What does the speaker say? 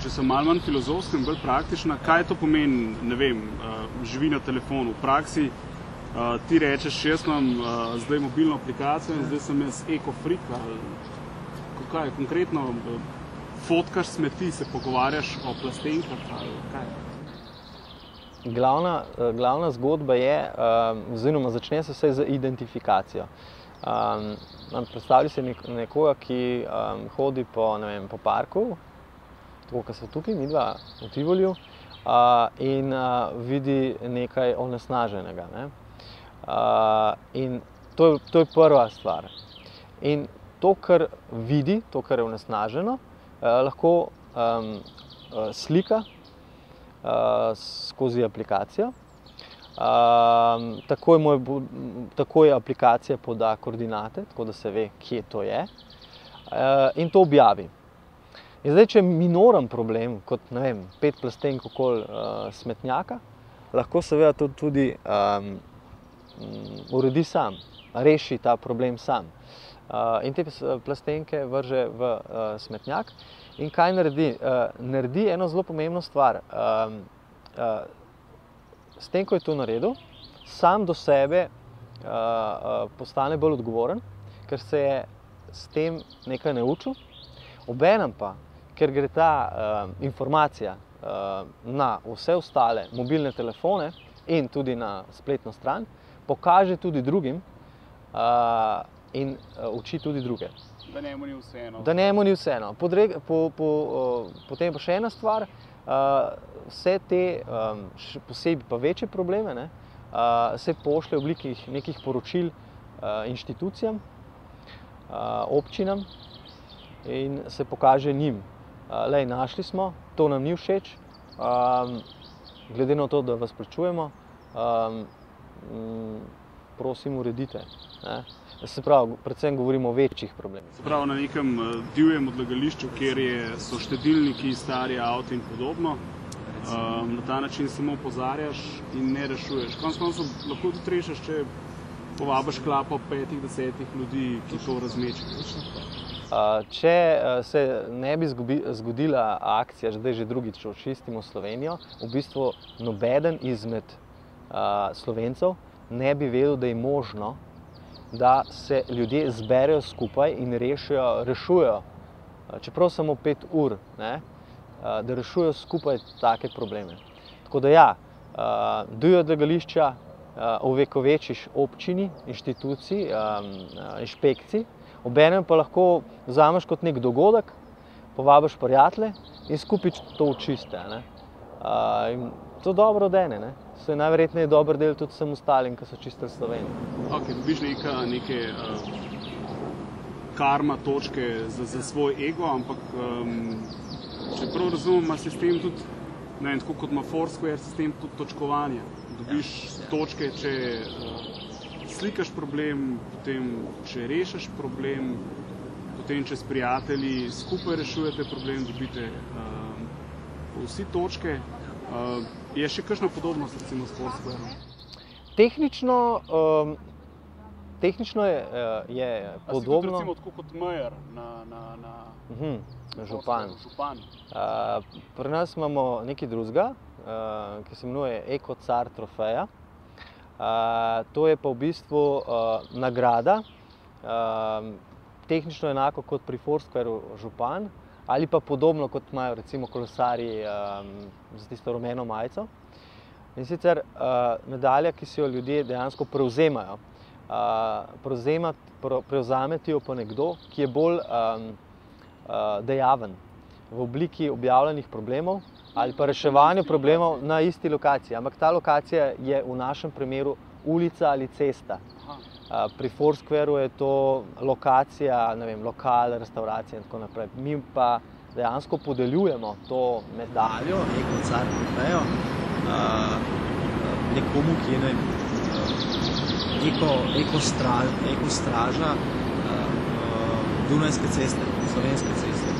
če sem malo manj filozofska in bolj praktična, kaj to pomeni, ne vem, živi na telefonu. V praksi ti rečeš, jaz imam zdaj mobilno aplikacijo in zdaj sem jaz eko-freak, kaj konkretno, fotkaš smeti, se pogovarjaš o plastenkah, ali kaj? Glavna zgodba je, oziroma začne se vse z identifikacijo. Predstavlja se nekoga, ki hodi po parku, tako kot so tukaj, midva v Tivoliju, in vidi nekaj onesnaženega. Ne? In to je prva stvar. In to, kar vidi, to, kar je onesnaženo, lahko slika skozi aplikacijo. Takoj aplikacija poda koordinate, tako da se ve, kje to je, in to objavi. In zdaj, če je minoren problem, kot 5 plastenk okoli smetnjaka, lahko seveda to tudi uredi sam, reši ta problem sam. In te plastenke vrže v smetnjak. In kaj naredi? Naredi eno zelo pomembno stvar. S tem, ko je to naredil, sam do sebe postane bolj odgovoren, ker se je s tem nekaj naučil. Obenem pa, ker gre ta informacija na vse ostale mobilne telefone in tudi na spletno stran, pokaže tudi drugim in uči tudi druge. Da njemu ni vseeno. Da njemu ni vseeno. Potem pa še ena stvar, vse te, posebej pa večje probleme, se pošlje v obliki nekih poročil inštitucijam, občinam in se pokaže njim. Lej, našli smo, to nam ni všeč, glede na to, da vas plačujemo, prosim, uredite. Se pravi, predvsem govorimo o večjih problemih. Se pravi, na nekem divjem odlagališču, kjer so štedilniki, stari avti in podobno, na ta način samo opozarjaš in ne rešuješ. Konec koncev lahko tudi rešiš, če povabiš klapo 5-10 ljudi, ki to razmečejo. Če se ne bi zgodila akcija, zdaj že drugič očistimo Slovenijo, v bistvu nobeden izmed Slovencev ne bi vedel, da je možno, da se ljudje zberejo skupaj in rešujejo, čeprav samo 5 ur, da rešujejo skupaj take probleme. Tako da ja, divja odlagališča ovekovečiš občini, inštitucij, inšpekcij, obenem pa lahko vzameš kot nek dogodek, povabiš prijatelje in skupaj to očiste. In to dobro dene, se najverjetneje dober del tudi vsem ostalim, ki so čistili Slovenijo. Ok, dobiš neke karma točke za svoj ego, ampak če prav razumem, ima sistem tudi, tako kot ima Foursquare, sistem tudi točkovanja. Dobiš točke, če slikaš problem, potem če rešiš problem, potem če s prijatelji skupaj rešujete problem, dobite vsi točke. Je še kakšna podobnost recimo s Foursquare? Tehnično je podobno. A si tudi recimo tako kot Mejer na Župan. Župan. Pri nas imamo nekaj drugega, ki se imenuje Eko-car trofeja. To je pa v bistvu nagrada, tehnično enako kot pri Foursquareu Župan, ali pa podobno, kot imajo recimo kolesarji za tisto rumeno majico. In sicer medalja, ki si jo ljudje dejansko prevzemajo. Prevzameti jo pa nekdo, ki je bolj dejaven v obliki objavljenih problemov ali pa reševanju problemov na isti lokaciji. Ampak ta lokacija je v našem primeru ulica ali cesta. Pri Foursquareu je to lokacija, lokal, restauracija in tako naprej. Mi pa dejansko podeljujemo to medaljo, Eko-car trofejo, nekomu, ki je ekostraža Dunajske ceste, Slovenske ceste.